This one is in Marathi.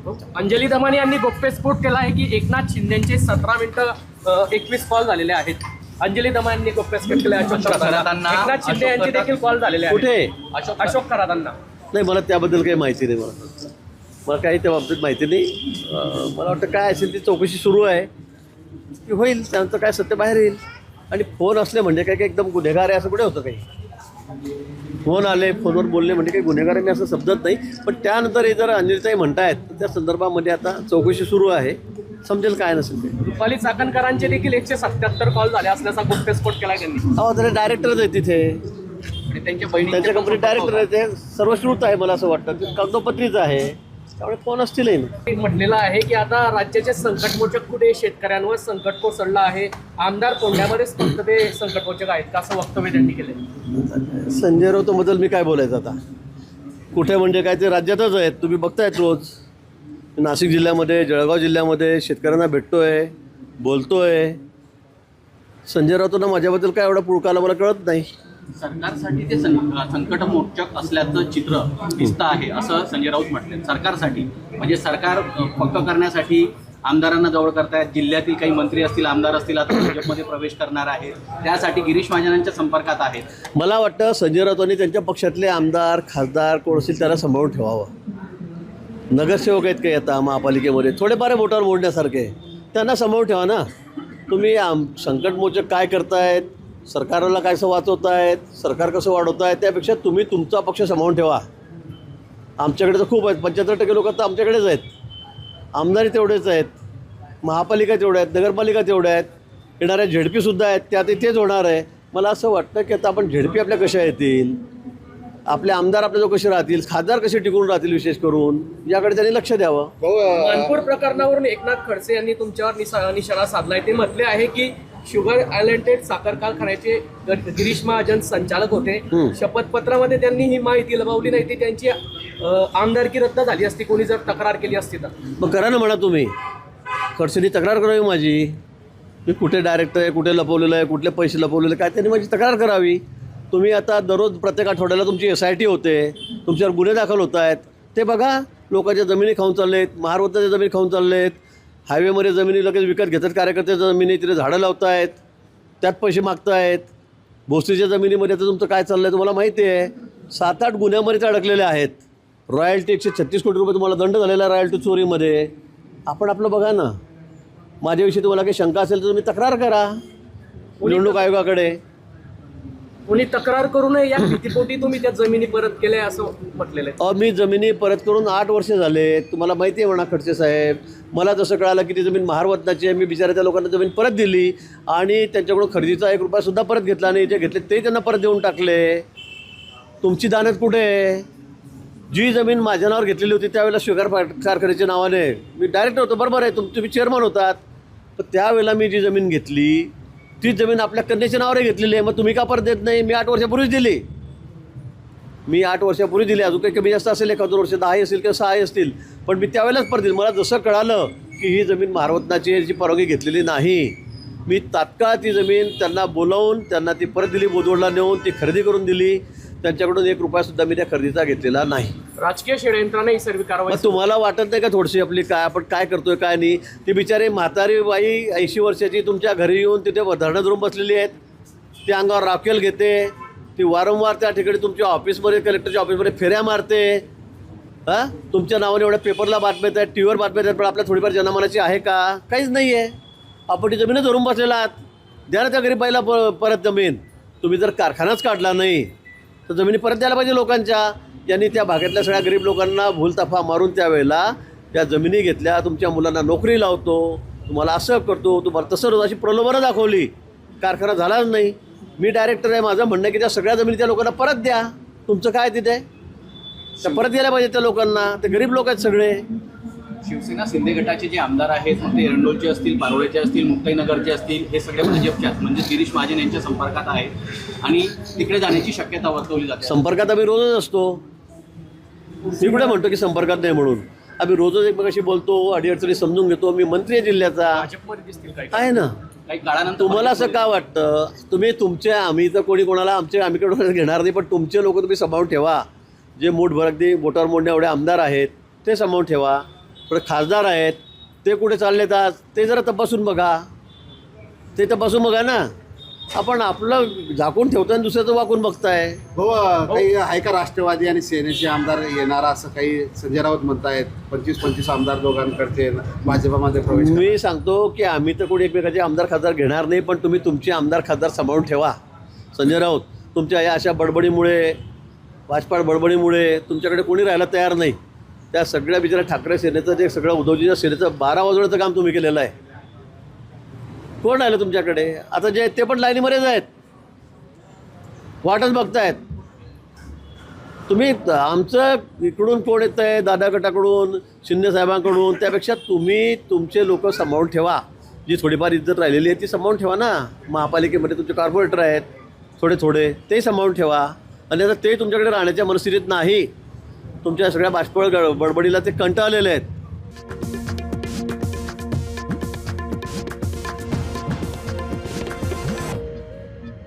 अंजली दमानी यांनी गौप्यस्फोट केला आहे की एकनाथ शिंदेचे 17 मिनिटं 21 कॉल झालेले आहेत. अंजली दमानी यांनी गौप्यस्फोट केला अशोक खरातांना, एकनाथ शिंदे यांचे देखील कॉल झालेले आहेत. कुठे? अशोक खरातांना. नाही, मला त्याबद्दल काही माहिती नाही. मला काही त्या बाबतीत माहिती नाही. मला वाटतं काय असेल ती चौकशी सुरू आहे, की होईल त्यांचं काय सत्य बाहेर येईल. आणि फोन असले म्हणजे काय काही एकदम गुन्हेगार आहे असं कुठे होतं? काही फोन आले, फोनवर बोलले म्हणजे काही गुन्हेगार आहे असं समजत नाही. पण त्यानंतर हे जर अंजलीताई म्हणतायत त्या संदर्भामध्ये आता चौकशी सुरू आहे, समजेल काय नसेल ते. रुपाली चाकणकरांचे देखील 177 कॉल झाले असल्याचा गौप्यस्फोट केला त्यांनी. त्याला डायरेक्टरच आहे तिथे, आणि त्यांच्या बहिणी त्यांच्या कंपनी डायरेक्टर आहे. ते सर्वश्रुत आहे मला असं वाटतं, ते कागदोपत्रीच आहे, त्यामुळे फोन असतीलही ना. म्हटलेलं आहे की आता राज्याचे संकटमोचक कुठे शेतकऱ्यांवर संकट कोसळलं आहे, आमदार कोंढ्यामध्येच फक्त ते संकटमोचक आहेत का, असं वक्तव्य त्यांनी केलं. संजय राऊतबद्दल मी काय बोलायचं आता? कुठे म्हणजे काय, ते राज्यातच आहेत, तुम्ही बघतायत रोज. नाशिक जिल्ह्यामध्ये, जळगाव जिल्ह्यामध्ये शेतकऱ्यांना भेटतोय, बोलतोय. संजय राऊतांना माझ्याबद्दल काय एवढा पुळकाला मला कळत नाही. सरकारसाठी ते संकटमोचक असल्याचं चित्र दिसतं आहे असं संजय राऊत म्हटले. सरकारसाठी म्हणजे सरकार पक्क करण्यासाठी आमदारांना जवळ करतायत. जिल्ह्यातील काही मंत्री असतील, आमदार असतील, आता भाजपमध्ये प्रवेश करणार आहेत, त्यासाठी गिरीश महाजनांच्या संपर्कात आहेत. मला वाटतं संजय राऊतांनी त्यांच्या पक्षातले आमदार, खासदार कोण असतील त्याला सांभाळून ठेवावं. नगरसेवक आहेत काही आता महापालिकेमध्ये, थोडेफार बोटावर मोडण्यासारखे, त्यांना सांभाळून ठेवा ना. तुम्ही संकटमोचक काय करतायत, सरकारला काय वाचवतायत, सरकार कसं वाढवतायत, त्यापेक्षा तुम्ही तुमचा पक्ष सांभाळून ठेवा. आमच्याकडे तर खूप आहेत, 75% लोक तर आमच्याकडेच आहेत. आमदारी तेवढेच आहेत, महापालिका तेवढ्या आहेत, नगरपालिका तेवढ्या आहेत, येणाऱ्या झेडपीसुद्धा आहेत, त्यात तेच होणार आहे. मला असं वाटतं की आता आपण झेडपी आपल्या कशा येतील, आपले आमदार आपल्याजवळ कसे राहतील, खासदार कसे टिकून राहतील, विशेष करून याकडे त्यांनी लक्ष द्यावं. मानपूर प्रकरणावरून एकनाथ खडसे यांनी तुमच्यावर निशाणा साधलाय. ते म्हटले आहे की शुगर आयलंटेड साखर कारखान्याचे गिरीश महाजन संचालक होते. शपथपत्रामध्ये त्यांनी ही माहिती लपवली नाही, ती त्यांची आमदारकी रद्द झाली असती कोणी जर तक्रार केली असती तर. मग करा ना म्हणा तुम्ही, खडसेंनी तक्रार करावी माझी. मी कुठे डायरेक्टर आहे, कुठे लपवलेलं आहे, कुठले पैसे लपवलेले काय, त्यांनी माझी तक्रार करावी. तुम्ही आता दररोज प्रत्येक आठवड्याला तुमची SIT होते, तुमच्यावर गुन्हे दाखल होत आहेत, ते बघा. लोकांच्या जमिनी खाऊन चाललेत, महारवताच्या जमिनी खाऊन चाललेत, हायवेमध्ये जमिनी लगेच विकत घेतात कार्यकर्त्याच्या जमिनी, तिथे झाडं लावतायत, त्यात पैसे मागतायत. भोसरीच्या जमिनीमध्ये तर तुमचं काय चाललं आहे तुम्हाला माहिती आहे. 7-8 गुन्ह्यामध्ये ते अडकलेले आहेत. रॉयल्टी 136 कोटी रुपये तुम्हाला दंड झालेला आहे रॉयल्टी चोरीमध्ये. आपण आपलं बघा ना. माझ्याविषयी तुम्हाला काही शंका असेल तर तुम्ही तक्रार करा निवडणूक आयोगाकडे. कोणी तक्रार करू नये या भीतीपोटी तुम्ही त्या जमिनी परत केल्या असं म्हटलेलं आहे. मी जमिनी परत करून 8 वर्ष झाले. तुम्हाला माहिती आहे म्हणा खडसे साहेब. मला जसं कळालं की ती जमीन महारवतनाची आहे, मी बिचारा त्या लोकांना जमीन परत दिली आणि त्यांच्याकडून खरेदीचा 1 रुपयासुद्धा परत घेतला नाही. जे घेतले ते त्यांना परत देऊन टाकले. तुमची दानत कुठे आहे? जी जमीन माझ्या नावावर घेतलेली होती त्यावेळेला शुगर कारखान्याच्या नावाने मी डायरेक्टर होतो, बरोबर आहे, तुम्ही चेअरमन होतात. पण त्यावेळेला मी जी जमीन घेतली ती जमीन आपल्या कन्याच्या नावावर घेतलेली आहे. मग तुम्ही का परत देत नाही? मी 8 वर्षापूर्वीच दिली. मी 8 वर्षापूर्वी दिली. अजून काही कमी जास्त असेल, 1-2 वर्ष 10 असतील किंवा 6 असतील, पण मी त्यावेळेलाच परत दिली. मला जसं कळालं की ही जमीन महारवतनाची याची परवानगी घेतलेली नाही, मी तात्काळ ती जमीन त्यांना बोलावून त्यांना ती परत दिली. बोदवडला नेऊन ती खरेदी करून दिली. त्यांच्याकडून 1 रुपयासुद्धा मी त्या खरेदीचा घेतलेला नाही. राजकीय षडयंत्राने ही सर्व कारवाई. तुम्हाला वाटत नाही का थोडीशी आपली काय आपण काय करतोय काय नाही? ती बिचारी म्हातारी बाई 80 वर्षाची तुमच्या घरी येऊन तिथे धरणं धरून बसलेली आहेत. ती अंगावर राखेल घेते, ती वारंवार त्या ठिकाणी तुमच्या ऑफिसमध्ये, कलेक्टरच्या ऑफिसमध्ये फेऱ्या मारते. हां, तुमच्या नावाने एवढ्या पेपरला बातम्या आहेत, TVवर बातम्या आहेत, पण आपल्या थोडीफार जनमानाची आहे का? काहीच नाही आहे. आपण ती जमीनच धरून बसलेला आहात. द्या ना त्या गरीबाईला परत जमीन. तुम्ही जर कारखानाच काढला नाही तर जमिनी परत द्यायला पाहिजे लोकांच्या. यांनी त्या भागातल्या सगळ्या गरीब लोकांना भूलताफा मारून त्यावेळेला त्या जमिनी घेतल्या. तुमच्या मुलांना नोकरी लावतो, तुम्हाला असं करतो, तुम्हाला तसं अशी प्रलोभनं दाखवली. कारखाना झालाच नाही. मी डायरेक्टर आहे, माझं म्हणणं की त्या सगळ्या जमिनी त्या लोकांना परत द्या. तुमचं काय तिथे त्या परत द्यायला पाहिजे त्या लोकांना. ते गरीब लोक आहेत सगळे. शिवसेना शिंदे गटाचे जे आमदार आहेत, मग ते एरंडोलचे असतील, पारोळ्याचे असतील, मुक्ताईनगरचे असतील, हे सगळे भाजपचे म्हणजे गिरीश महाजन यांच्या संपर्कात आहेत आणि तिकडे जाण्याची शक्यता वर्तवली जाते. संपर्कात आम्ही रोजच असतो. मी कुठे म्हणतो की संपर्कात नाही म्हणून. आम्ही रोजच एकमेकाशी बोलतो, अडीअडचणी समजून घेतो. मी मंत्री आहे जिल्ह्याचा, आहे ना. काही काळानंतर तुम्हाला असं का वाटतं? तुम्ही तुमच्या, आम्ही तर कोणी कोणाला आम्ही कडून घेणार नाही, पण तुमचे लोक तुम्ही सांभाळून ठेवा. जे मूठ भरगदी बोटावर मोडण्या एवढे आमदार आहेत ते सांभाळून ठेवा. पण खासदार आहेत ते कुठे चाललेत आज ते जरा तपासून बघा. ते तपासून बघा ना. आपण आपलं झाकून ठेवतो आणि दुसऱ्याचं वाकून बघताय. हो काही आहे का राष्ट्रवादी आणि सेनेचे आमदार येणार असं काही संजय राऊत म्हणतायत. 25-25 आमदार दोघांकडचे भाजपामध्ये प्रवेश करणार. मी सांगतो की आम्ही तर कोणी एकमेकाचे आमदार खासदार घेणार नाही, पण तुम्ही तुमचे आमदार खासदार सांभाळून ठेवा. संजय राऊत, तुमच्या या अशा बडबडीमुळे, वाजपाड बडबडीमुळे तुमच्याकडे कोणी राहायला तयार नाही. त्या सगळ्या बिचारा ठाकरे सेनेचं जे सगळं उद्धवजीच्या सेनेचं 12 वाजवण्याचं काम तुम्ही केलेलं आहे. कोण राहिलं तुमच्याकडे आता? जे ते पण लाईनीमध्येच आहेत, वाटच बघतायत. तुम्ही आमचं इकडून कोण येतं आहे, दादा गटाकडून, शिंदे साहेबांकडून, त्यापेक्षा तुम्ही तुमचे लोक सांभाळून ठेवा. जी थोडीफार इज्जत राहिलेली आहे ती सांभाळून ठेवा ना. महापालिकेमध्ये तुमचे कॉर्पोरेटर आहेत थोडे ते सांभाळून ठेवा. आणि आता ते तुमच्याकडे राहण्याच्या मनस्थितीत नाही. तुमच्या सगळ्या बाष्पळ बडबडीला ते कंटाळलेले आहेत.